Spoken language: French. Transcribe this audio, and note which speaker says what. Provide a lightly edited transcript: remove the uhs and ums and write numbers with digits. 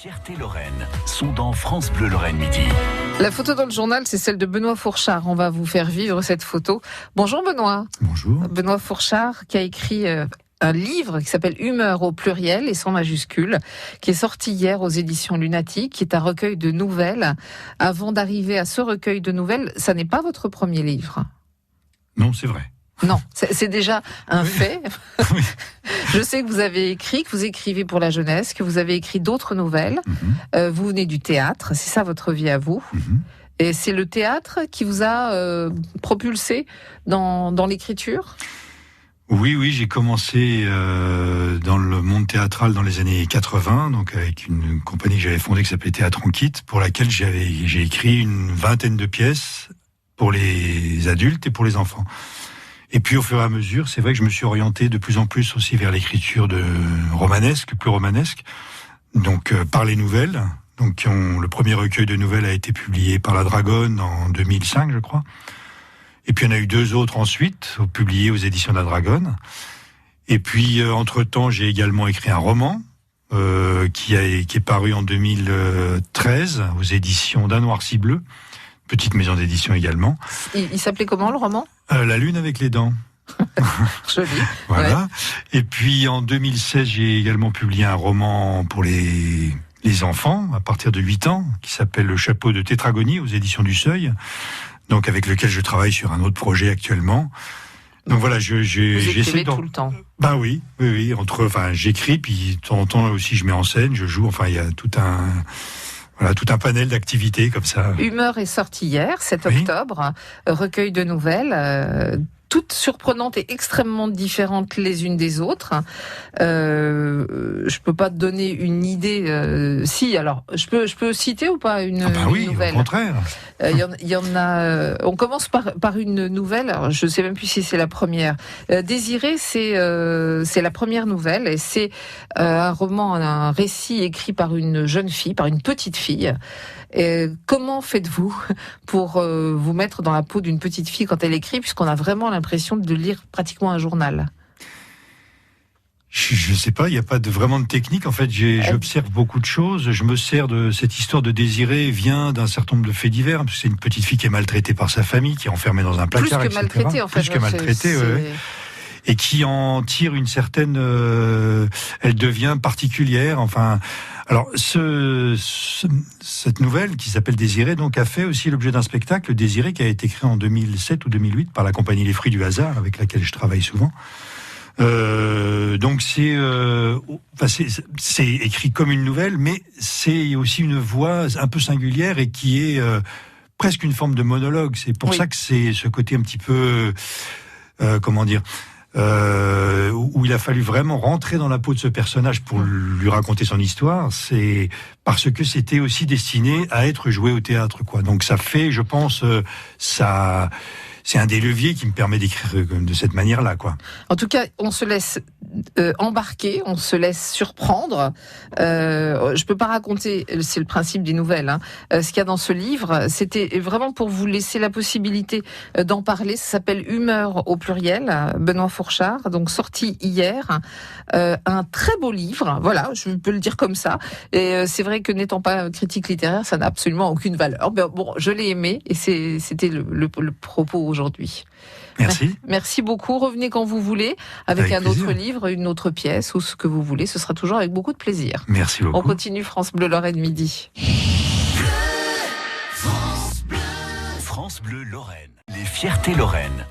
Speaker 1: Fierté Lorraine sont dans France Bleu Lorraine Midi.
Speaker 2: La photo dans le journal, c'est celle de Benoît Fourchard. On va vous faire vivre cette photo. Bonjour Benoît.
Speaker 3: Bonjour.
Speaker 2: Benoît Fourchard qui a écrit un livre qui s'appelle Humeur au pluriel et sans majuscule, qui est sorti hier aux éditions Lunatique, qui est un recueil de nouvelles. Avant d'arriver à ce recueil de nouvelles, ça n'est pas votre premier livre.
Speaker 3: Non, c'est vrai.
Speaker 2: Non, c'est déjà un fait.
Speaker 3: Oui.
Speaker 2: Je sais que vous avez écrit, que vous écrivez pour la jeunesse, que vous avez écrit d'autres nouvelles. Vous venez du théâtre, c'est ça votre vie à vous. Et c'est le théâtre qui vous a propulsé dans l'écriture ?
Speaker 3: Oui, j'ai commencé dans le monde théâtral dans les années 80, donc avec une compagnie que j'avais fondée qui s'appelait Théâtre en Kit, pour laquelle j'ai écrit une vingtaine de pièces pour les adultes et pour les enfants. Et puis au fur et à mesure, c'est vrai que je me suis orienté de plus en plus aussi vers l'écriture de romanesque, plus romanesque, donc par les nouvelles. Donc le premier recueil de nouvelles a été publié par La Dragonne en 2005, je crois. Et puis il y en a eu deux autres ensuite, publiés aux éditions de La Dragonne. Et puis entre-temps, j'ai également écrit un roman qui est paru en 2013 aux éditions d'Un Noir Si Bleu, petite maison d'édition également.
Speaker 2: Il s'appelait comment le roman ?
Speaker 3: La lune avec les dents.
Speaker 2: Joli.
Speaker 3: Voilà.
Speaker 2: Ouais.
Speaker 3: Et puis en 2016, j'ai également publié un roman pour les enfants à partir de 8 ans qui s'appelle Le Chapeau de Tétragonie aux éditions du Seuil. Donc avec lequel je travaille sur un autre projet actuellement. Donc voilà,
Speaker 2: Vous écrivez tout le temps.
Speaker 3: Ben oui. J'écris, puis de temps en temps aussi je mets en scène, je joue. Enfin, il y a tout un panel d'activités comme ça.
Speaker 2: Humeur est sorti hier, 7
Speaker 3: Oui.
Speaker 2: octobre, recueil de nouvelles, toutes surprenantes et extrêmement différentes les unes des autres. Je peux pas te donner une idée. Si, alors, je peux citer ou pas une
Speaker 3: Oui,
Speaker 2: nouvelle ?
Speaker 3: au contraire.
Speaker 2: Il y en a. On commence par une nouvelle. Alors, je sais même plus si c'est la première. Désiré, c'est la première nouvelle et c'est un roman, un récit écrit par une jeune fille, par une petite fille. Comment faites-vous pour vous mettre dans la peau d'une petite fille quand elle écrit, puisqu'on a vraiment l'impression de lire pratiquement un journal ?
Speaker 3: Je sais pas, il n'y a pas vraiment de technique. En fait, j'observe beaucoup de choses. Je me sers de cette histoire de Désiré vient d'un certain nombre de faits divers. Parce que c'est une petite fille qui est maltraitée par sa famille, qui est enfermée dans un placard,
Speaker 2: Plus que maltraitée, en fait.
Speaker 3: Plus que maltraitée, ouais. Et qui en tire une certaine... elle devient particulière. Enfin, alors cette nouvelle qui s'appelle Désiré, donc a fait aussi l'objet d'un spectacle, Désiré, qui a été créé en 2007 ou 2008 par la compagnie Les Fruits du Hasard, avec laquelle je travaille souvent. Donc c'est écrit comme une nouvelle, mais c'est aussi une voix un peu singulière et qui est presque une forme de monologue. C'est pour ça que c'est ce côté un petit peu où il a fallu vraiment rentrer dans la peau de ce personnage pour lui raconter son histoire. C'est parce que c'était aussi destiné à être joué au théâtre, quoi. Donc ça fait, je pense, c'est un des leviers qui me permet d'écrire de cette manière-là, quoi.
Speaker 2: En tout cas, on se laisse embarquer, on se laisse surprendre. Je peux pas raconter, c'est le principe des nouvelles, hein, ce qu'il y a dans ce livre. C'était vraiment pour vous laisser la possibilité d'en parler. Ça s'appelle Humeur au pluriel, Benoît Fourchard, donc sorti hier. Un très beau livre, voilà, je peux le dire comme ça. Et c'est vrai que n'étant pas critique littéraire, ça n'a absolument aucune valeur. Mais bon, je l'ai aimé et c'était le propos aujourd'hui.
Speaker 3: Merci.
Speaker 2: Merci beaucoup. Revenez quand vous voulez avec un autre livre, une autre pièce ou ce que vous voulez. Ce sera toujours avec beaucoup de plaisir.
Speaker 3: Merci beaucoup.
Speaker 2: On continue France Bleu Lorraine Midi.
Speaker 1: France Bleu Lorraine. Les Fiertés Lorraine.